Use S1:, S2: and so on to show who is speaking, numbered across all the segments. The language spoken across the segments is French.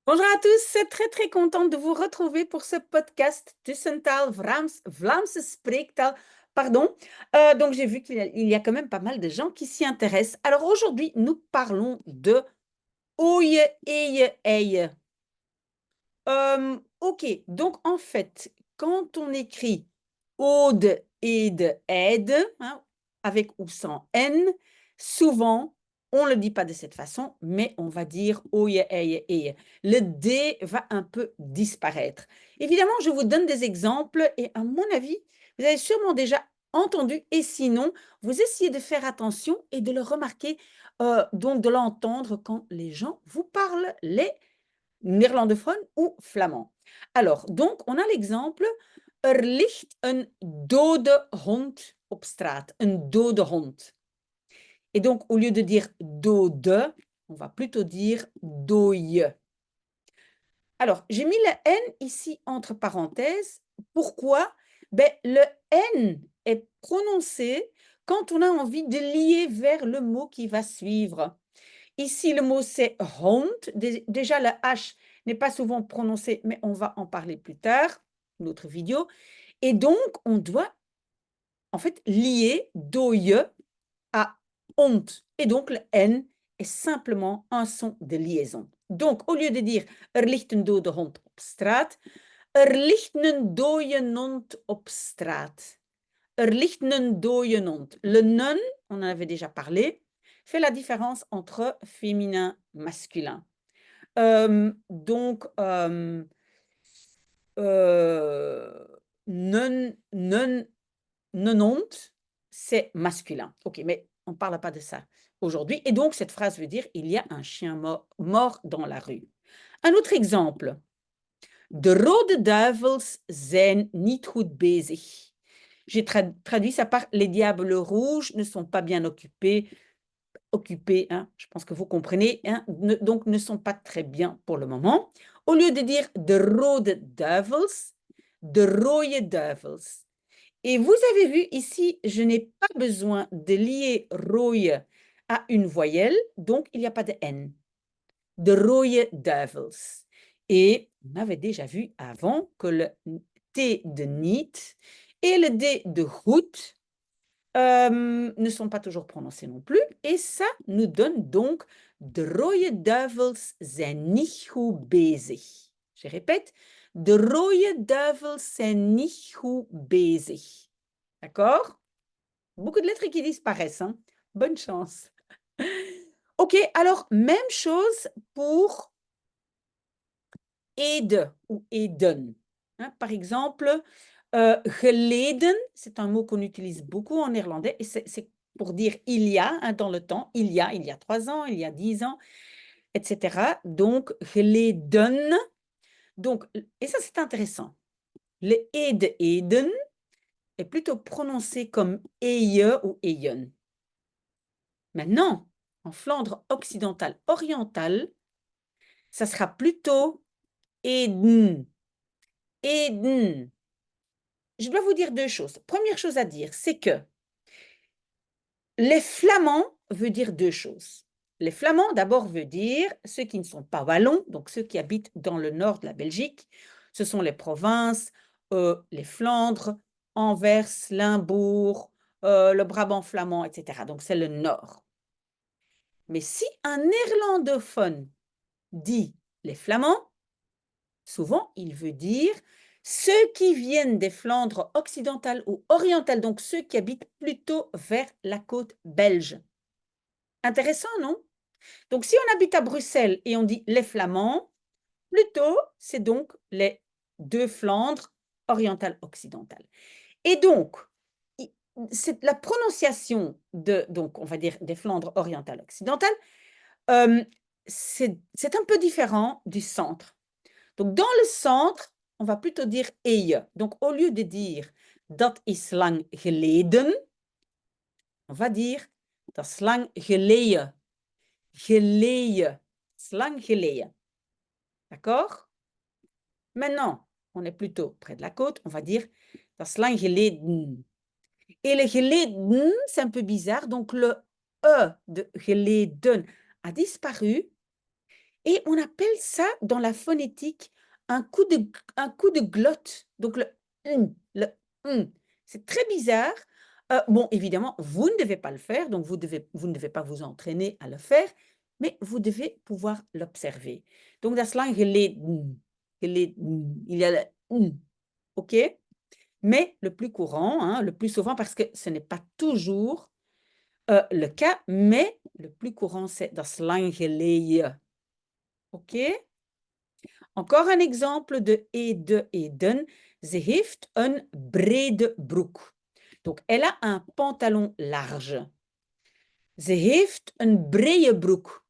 S1: Bonjour à tous, c'est très contente de vous retrouver pour ce podcast Tussentaal Vlaamse Spreektaal. Pardon. Donc j'ai vu qu'il y a quand même pas mal de gens qui s'y intéressent. Alors aujourd'hui, nous parlons de oeie, eie, eie. Ok, donc en fait, quand on écrit ode, ede, aide, hein, avec ou sans N, souvent, on ne le dit pas de cette façon, mais on va dire oye, eye, eye. Le D va un peu disparaître. Évidemment, je vous donne des exemples et à mon avis, vous avez sûrement déjà entendu et sinon, vous essayez de faire attention et de le remarquer, donc de l'entendre quand les gens vous parlent les néerlandophone ou flamand. Alors, donc, on a l'exemple, er ligt een dode hond op straat. Een dode hond. Et donc, au lieu de dire dode, on va plutôt dire dooie. Alors, j'ai mis le N ici entre parenthèses. Pourquoi? Ben, le N est prononcé quand on a envie de lier vers le mot qui va suivre. Ici, le mot c'est hond. Déjà, le H n'est pas souvent prononcé, mais on va en parler plus tard, une autre vidéo. Et donc, on doit en fait lier doye à hond. Et donc, le N est simplement un son de liaison. Donc, au lieu de dire er ligt een dode hond op straat, er ligt een dode hond op straat. Er ligt een dode hond. Le nun, on en avait déjà parlé, fait la différence entre féminin masculin. Donc, non, non, nononte, c'est masculin. Ok, mais on ne parle pas de ça aujourd'hui. Et donc, cette phrase veut dire il y a un chien mort dans la rue. Un autre exemple. De rode duivels zijn niet goed bezig. J'ai traduit ça par les diables rouges ne sont pas bien occupés, hein, je pense que vous comprenez, hein, donc ne sont pas très bien pour le moment. Au lieu de dire de rode duivels, de rode duivels. Et vous avez vu ici, je n'ai pas besoin de lier rooie à une voyelle, donc il n'y a pas de N. De rode duivels. Et on avait déjà vu avant que le T de niet et le D de goed ne sont pas toujours prononcés non plus. Et ça nous donne donc de rode duivels zijn niet goed bezig. Je répète, de rode duivels zijn niet goed bezig. D'accord? Beaucoup de lettres qui disparaissent. Hein? Bonne chance. Ok, alors même chose pour aide ou eden. Hein? Par exemple, geleden, c'est un mot qu'on utilise beaucoup en néerlandais et c'est pour dire il y a, hein, dans le temps, il y a 3 ans, il y a 10 ans, etc. Donc, geleden. Donc, et ça c'est intéressant. Le ede, eden est plutôt prononcé comme eye ou eyen. Maintenant, en Flandre occidentale orientale, ça sera plutôt eden. Eden. Je dois vous dire deux choses. Première chose à dire, c'est que les flamands veut dire deux choses. Les flamands, d'abord, veut dire ceux qui ne sont pas wallons, donc ceux qui habitent dans le nord de la Belgique. Ce sont les provinces, les Flandres, Anvers, Limbourg, le Brabant flamand, etc. Donc, c'est le nord. Mais si un néerlandophone dit les flamands, souvent, il veut dire ceux qui viennent des Flandres occidentales ou orientales, donc ceux qui habitent plutôt vers la côte belge. Intéressant, non? Donc, si on habite à Bruxelles et on dit les Flamands, plutôt, c'est donc les deux Flandres orientales occidentales. Et donc, c'est la prononciation de, donc, on va dire, des Flandres orientales occidentales, c'est un peu différent du centre. Donc, dans le centre, on va plutôt dire eye. Donc, au lieu de dire dat is lang geleden, on va dire dat is lang geleden. Geleden. Dat is lang geleden. D'accord? Maintenant, on est plutôt près de la côte, on va dire dat is lang geleden. Et le geleden, c'est un peu bizarre. Donc, le E de geleden a disparu. Et on appelle ça dans la phonétique un coup de glotte. Donc le c'est très bizarre. Bon, évidemment, vous ne devez pas le faire, donc vous ne devez pas vous entraîner à le faire, mais vous devez pouvoir l'observer. Donc, dat is lang geleden. Geleden. Il y a le OK? Mais le plus courant, hein, le plus souvent, parce que ce n'est pas toujours le cas, mais le plus courant, c'est dat is lang geleden. OK? Encore un exemple de eden. Ze heeft een brede broek. Donc, elle a un pantalon large. Ze heeft een brede broek.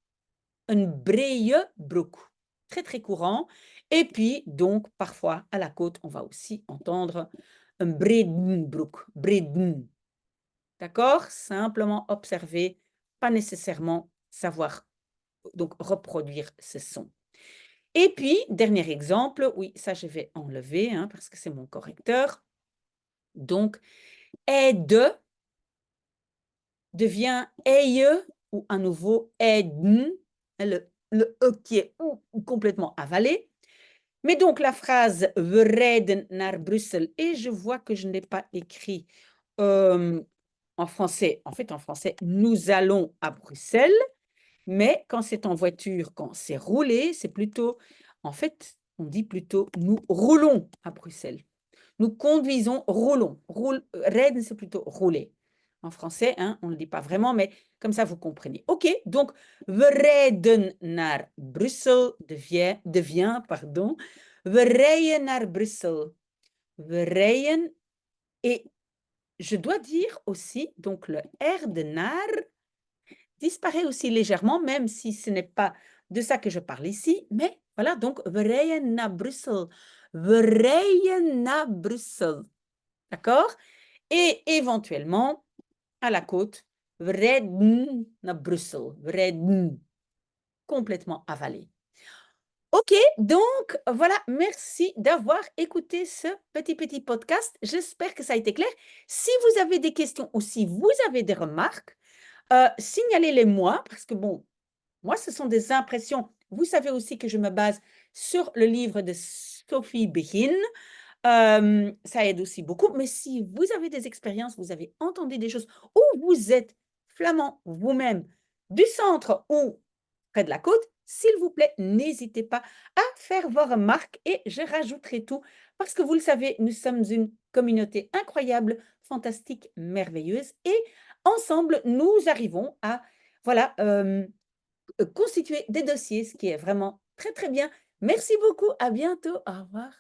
S1: Een brede broek. Très, très courant. Et puis, donc, parfois, à la côte, on va aussi entendre een brede broek. Brede. D'accord? Simplement observer, pas nécessairement savoir donc reproduire ce son. Et puis, dernier exemple, oui, ça je vais enlever hein, parce que c'est mon correcteur. Donc, aide devient eye ou à nouveau aiden, le E qui est complètement avalé. Mais donc, la phrase we rijden naar Bruxelles, et je vois que je n'ai pas écrit en français. En fait, en français, nous allons à Bruxelles. Mais quand c'est en voiture, quand c'est roulé, c'est plutôt, en fait, on dit plutôt nous roulons à Bruxelles. Nous conduisons, roulons. Rijden, c'est plutôt rouler. En français, hein, on ne le dit pas vraiment, mais comme ça, vous comprenez. OK, donc, we rijden naar Bruxelles devient, pardon, we rijden naar Bruxelles. We rijden, et je dois dire aussi, donc le R de naar disparaît aussi légèrement, même si ce n'est pas de ça que je parle ici. Mais voilà, donc, we rijden naar Bruxelles. We rijden naar Bruxelles. D'accord? Et éventuellement, à la côte, we rijden naar Bruxelles. We rijden. Complètement avalé. OK, donc voilà, merci d'avoir écouté ce petit podcast. J'espère que ça a été clair. Si vous avez des questions ou si vous avez des remarques, signalez-les moi parce que bon, moi, ce sont des impressions. Vous savez aussi que je me base sur le livre de Sophie Begin. Ça aide aussi beaucoup. Mais si vous avez des expériences, vous avez entendu des choses, ou vous êtes flamand vous-même du centre ou près de la côte, s'il vous plaît, n'hésitez pas à faire vos remarques et je rajouterai tout parce que vous le savez, nous sommes une communauté incroyable, fantastique, merveilleuse et ensemble, nous arrivons à voilà, constituer des dossiers, ce qui est vraiment très, très bien. Merci beaucoup. À bientôt. Au revoir.